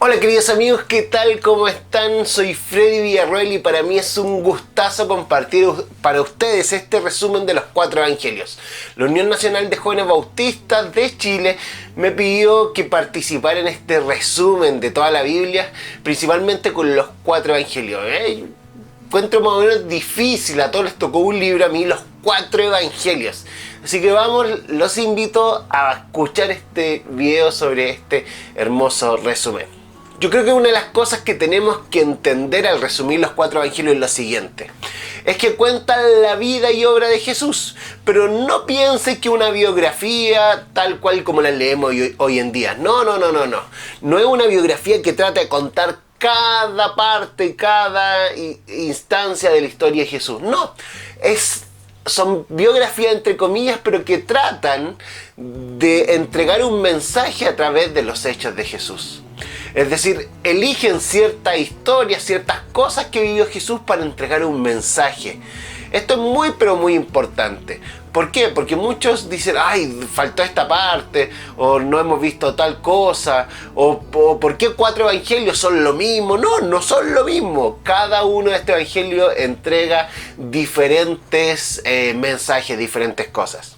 Hola queridos amigos, ¿qué tal? ¿Cómo están? Soy Freddy Villarroel y para mí es un gustazo compartir para ustedes este resumen de los 4 evangelios. La Unión Nacional de Jóvenes Bautistas de Chile me pidió que participara en este resumen de toda la Biblia, principalmente con los 4 evangelios. Encuentro más o menos difícil, a todos les tocó un libro, a mí los 4 evangelios. Así que vamos, los invito a escuchar este video sobre este hermoso resumen. Yo creo que una de las cosas que tenemos que entender al resumir los 4 evangelios es lo siguiente. Es que cuentan la vida y obra de Jesús, pero no piensen que una biografía tal cual como la leemos hoy en día. No. No es una biografía que trata de contar cada parte, cada instancia de la historia de Jesús. No, son biografías entre comillas, pero que tratan de entregar un mensaje a través de los hechos de Jesús. Es decir, eligen ciertas historias, ciertas cosas que vivió Jesús para entregar un mensaje. Esto es muy pero muy importante. ¿Por qué? Porque muchos dicen, ay, faltó esta parte, o no hemos visto tal cosa, o ¿por qué 4 evangelios son lo mismo? No son lo mismo. Cada uno de estos evangelios entrega diferentes mensajes, diferentes cosas.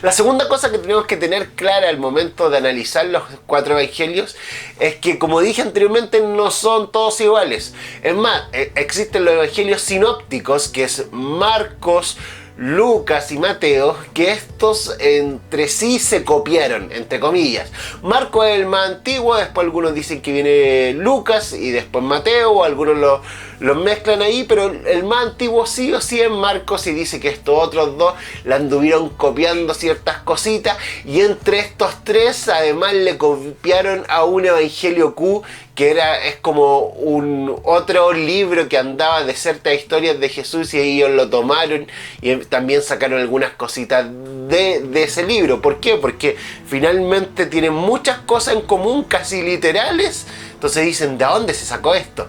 La segunda cosa que tenemos que tener clara al momento de analizar los 4 evangelios es que, como dije anteriormente, no son todos iguales. Es más, existen los evangelios sinópticos, que es Marcos, Lucas y Mateo, que estos entre sí se copiaron, entre comillas. Marcos es el más antiguo, después algunos dicen que viene Lucas y después Mateo, o algunos los mezclan ahí, pero el más antiguo sí o sí es Marcos, y dice que estos otros dos la anduvieron copiando ciertas cositas, y entre estos 3 además le copiaron a un evangelio Q, que es como un otro libro que andaba de ciertas historias de Jesús, y ellos lo tomaron y también sacaron algunas cositas de ese libro. ¿Por qué? Porque finalmente tienen muchas cosas en común, casi literales. Entonces dicen, ¿de dónde se sacó esto?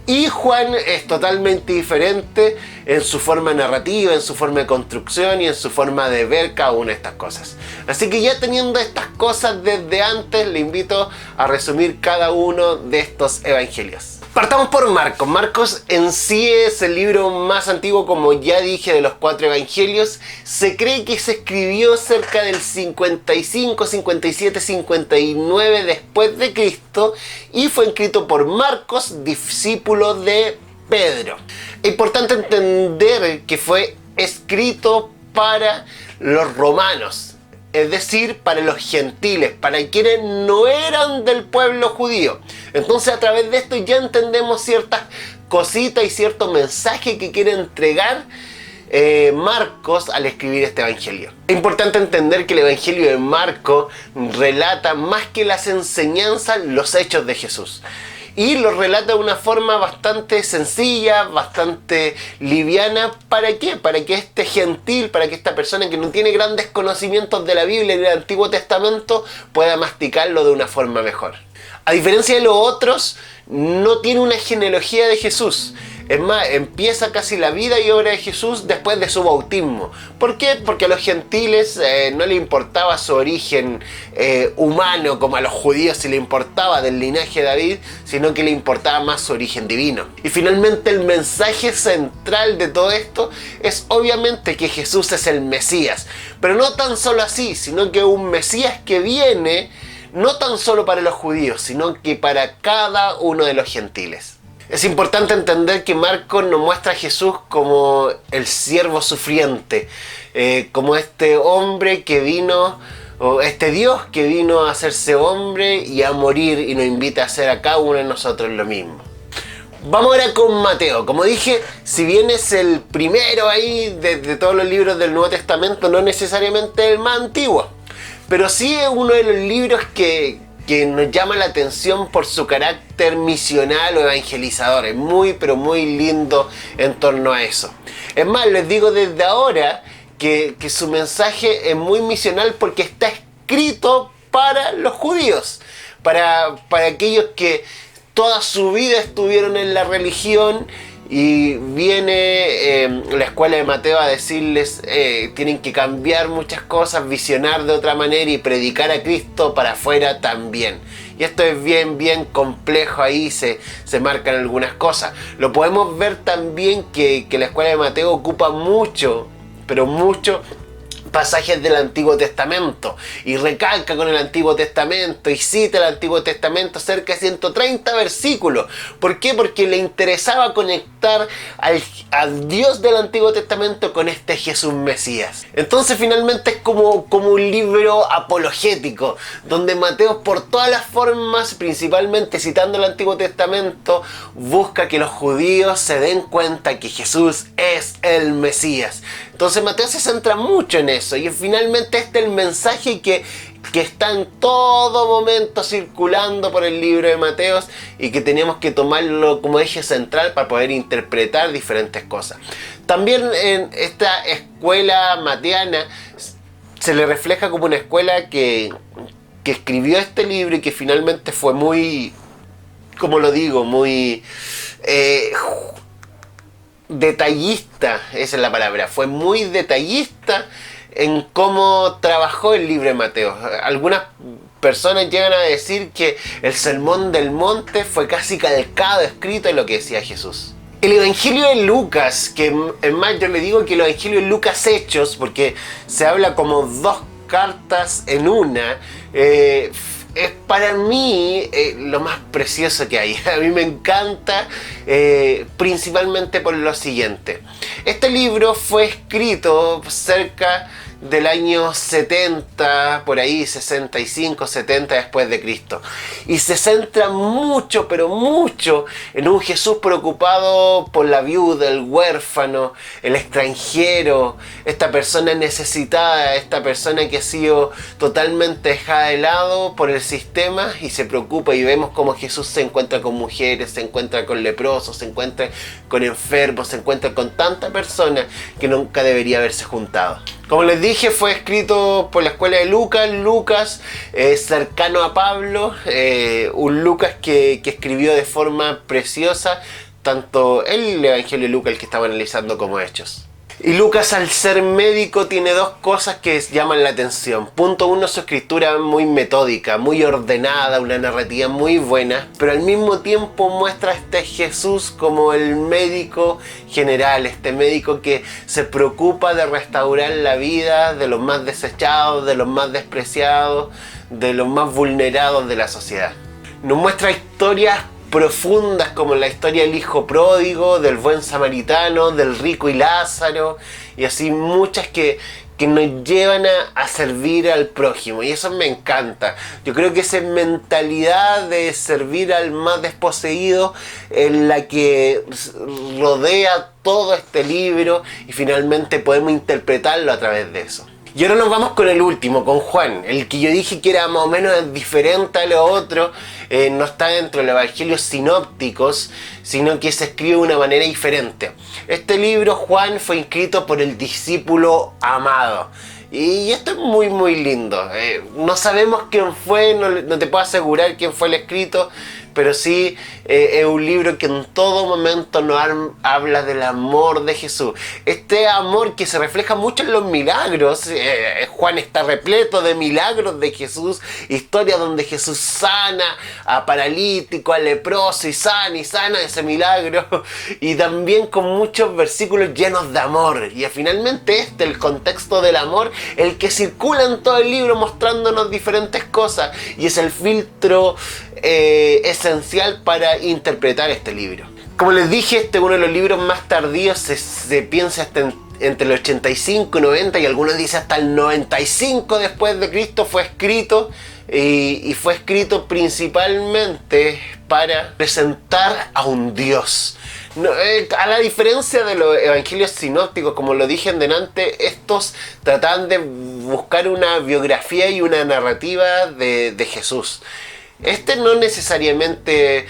Y Juan es totalmente diferente en su forma narrativa, en su forma de construcción y en su forma de ver cada una de estas cosas. Así que ya teniendo estas cosas desde antes, le invito a resumir cada uno de estos evangelios. Partamos por Marcos. Marcos en sí es el libro más antiguo, como ya dije, de los 4 evangelios. Se cree que se escribió cerca del 55, 57, 59 después de Cristo y fue escrito por Marcos, discípulo de Pedro. Es importante entender que fue escrito para los romanos, es decir, para los gentiles, para quienes no eran del pueblo judío. Entonces, a través de esto ya entendemos ciertas cositas y cierto mensaje que quiere entregar Marcos al escribir este evangelio. Es importante entender que el evangelio de Marcos relata más que las enseñanzas, los hechos de Jesús. Y lo relata de una forma bastante sencilla, bastante liviana. ¿Para qué? Para que este gentil, para que esta persona que no tiene grandes conocimientos de la Biblia y del Antiguo Testamento pueda masticarlo de una forma mejor. A diferencia de los otros, no tiene una genealogía de Jesús. Es más, empieza casi la vida y obra de Jesús después de su bautismo. ¿Por qué? Porque a los gentiles no le importaba su origen humano como a los judíos sí le importaba del linaje de David, sino que le importaba más su origen divino. Y finalmente el mensaje central de todo esto es obviamente que Jesús es el Mesías. Pero no tan solo así, sino que un Mesías que viene no tan solo para los judíos, sino que para cada uno de los gentiles. Es importante entender que Marcos nos muestra a Jesús como el siervo sufriente, como este hombre que vino, o este Dios que vino a hacerse hombre y a morir, y nos invita a hacer a cada uno de nosotros lo mismo. Vamos ahora con Mateo. Como dije, si bien es el primero ahí de todos los libros del Nuevo Testamento, no necesariamente el más antiguo, pero sí es uno de los libros que nos llama la atención por su carácter misional o evangelizador. Es muy pero muy lindo en torno a eso. Es más, les digo desde ahora que su mensaje es muy misional porque está escrito para los judíos, para aquellos que toda su vida estuvieron en la religión. Y viene la escuela de Mateo a decirles tienen que cambiar muchas cosas, visionar de otra manera y predicar a Cristo para afuera también. Y esto es bien complejo, ahí se marcan algunas cosas. Lo podemos ver también que la escuela de Mateo ocupa mucho, pero mucho, pasajes del Antiguo Testamento y recalca con el Antiguo Testamento y cita el Antiguo Testamento cerca de 130 versículos. ¿Por qué? Porque le interesaba conectar al Dios del Antiguo Testamento con este Jesús Mesías. Entonces finalmente es como un libro apologético, donde Mateo por todas las formas, principalmente citando el Antiguo Testamento, busca que los judíos se den cuenta que Jesús es el Mesías. Entonces Mateo se centra mucho en eso y finalmente este es el mensaje que está en todo momento circulando por el libro de Mateo y que tenemos que tomarlo como eje central para poder interpretar diferentes cosas. También en esta escuela mateana se le refleja como una escuela que escribió este libro y que finalmente fue muy, como lo digo, muy detallista, esa es la palabra, fue muy detallista en cómo trabajó el libro de Mateo. Algunas personas llegan a decir que el Sermón del Monte fue casi calcado, escrito en lo que decía Jesús. El Evangelio de Lucas, que es más, yo le digo que el Evangelio de Lucas Hechos, porque se habla como dos cartas en una, es para mí lo más precioso que hay. A mí me encanta, principalmente por lo siguiente. Este libro fue escrito cerca del año 70, por ahí 65, 70 después de Cristo. Y se centra mucho, pero mucho, en un Jesús preocupado por la viuda, el huérfano, el extranjero, esta persona necesitada, esta persona que ha sido totalmente dejada de lado por el sistema y se preocupa, y vemos cómo Jesús se encuentra con mujeres, se encuentra con leprosos, se encuentra con enfermos, se encuentra con tanta persona que nunca debería haberse juntado. Como les dije, fue escrito por la escuela de Lucas, cercano a Pablo, un Lucas que escribió de forma preciosa tanto el Evangelio de Lucas, el que estaba analizando, como Hechos. Y Lucas, al ser médico, tiene dos cosas que llaman la atención. Punto uno, su escritura muy metódica, muy ordenada, una narrativa muy buena, pero al mismo tiempo muestra a este Jesús como el médico general, este médico que se preocupa de restaurar la vida de los más desechados, de los más despreciados, de los más vulnerados de la sociedad. Nos muestra historias profundas como la historia del hijo pródigo, del buen samaritano, del rico y Lázaro, y así muchas que nos llevan a servir al prójimo, y eso me encanta. Yo creo que esa mentalidad de servir al más desposeído es la que rodea todo este libro y finalmente podemos interpretarlo a través de eso. Y ahora nos vamos con el último, con Juan, el que yo dije que era más o menos diferente a lo otro. No está dentro de los evangelios sinópticos, sino que se escribe de una manera diferente. Este libro, Juan, fue escrito por el discípulo amado. Y esto es muy lindo. No sabemos quién fue, no te puedo asegurar quién fue el escrito, pero sí es un libro que en todo momento nos habla del amor de Jesús. Este amor que se refleja mucho en los milagros. Juan está repleto de milagros de Jesús, historias donde Jesús sana a paralítico, a leproso, y sana ese milagro, y también con muchos versículos llenos de amor. Y finalmente el contexto del amor, el que circula en todo el libro mostrándonos diferentes cosas, y es el filtro esencial para interpretar este libro. Como les dije, este es uno de los libros más tardíos, se piensa hasta entre el 85 y 90, y algunos dicen hasta el 95 después de Cristo fue escrito, y fue escrito principalmente para presentar a un Dios. No, a la diferencia de los evangelios sinópticos, como lo dije delante, estos tratan de buscar una biografía y una narrativa de Jesús. Este no necesariamente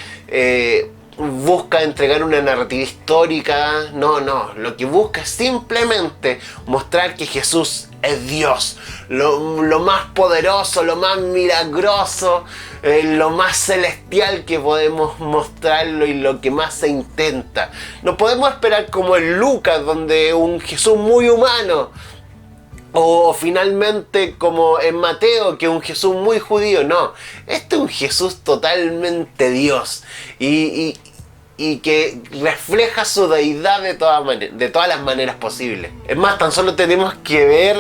busca entregar una narrativa histórica, no, lo que busca es simplemente mostrar que Jesús es Dios, lo más poderoso, lo más milagroso, lo más celestial que podemos mostrarlo y lo que más se intenta. No podemos esperar como en Lucas, donde un Jesús muy humano, O finalmente como en Mateo, que es un Jesús muy judío. No, este es un Jesús totalmente Dios y que refleja su deidad de todas las maneras posibles. Es más, tan solo tenemos que ver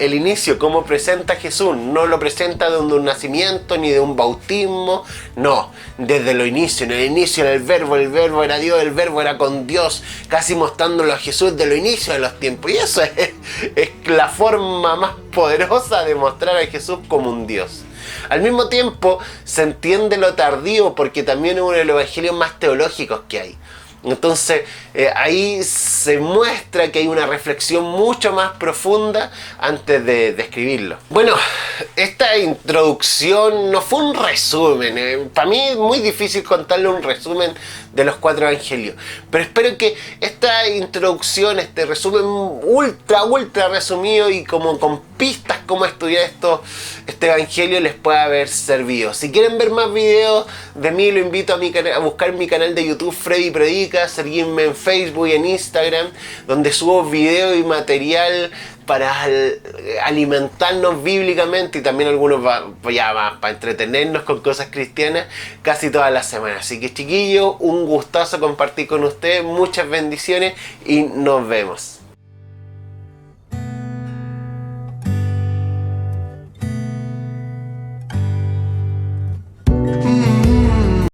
el inicio, cómo presenta a Jesús. No lo presenta de un nacimiento ni de un bautismo, no, desde lo inicio. En el inicio era el verbo era Dios, el verbo era con Dios, casi mostrándolo a Jesús de lo inicio de los tiempos. Y eso es la forma más poderosa de mostrar a Jesús como un Dios. Al mismo tiempo se entiende lo tardío porque también es uno de los evangelios más teológicos que hay. Entonces ahí se muestra que hay una reflexión mucho más profunda antes de escribirlo. Bueno, esta introducción no fue un resumen. Para mí es muy difícil contarle un resumen de los 4 evangelios. Pero espero que esta introducción, este resumen ultra resumido y como con pistas cómo estudiar este evangelio les pueda haber servido. Si quieren ver más videos de mí, lo invito a buscar mi canal de YouTube Freddy Predica, seguirme en Facebook y en Instagram, donde subo videos y material para alimentarnos bíblicamente y también algunos para entretenernos con cosas cristianas casi todas las semanas. Así que chiquillos, un gustazo compartir con ustedes, muchas bendiciones y nos vemos.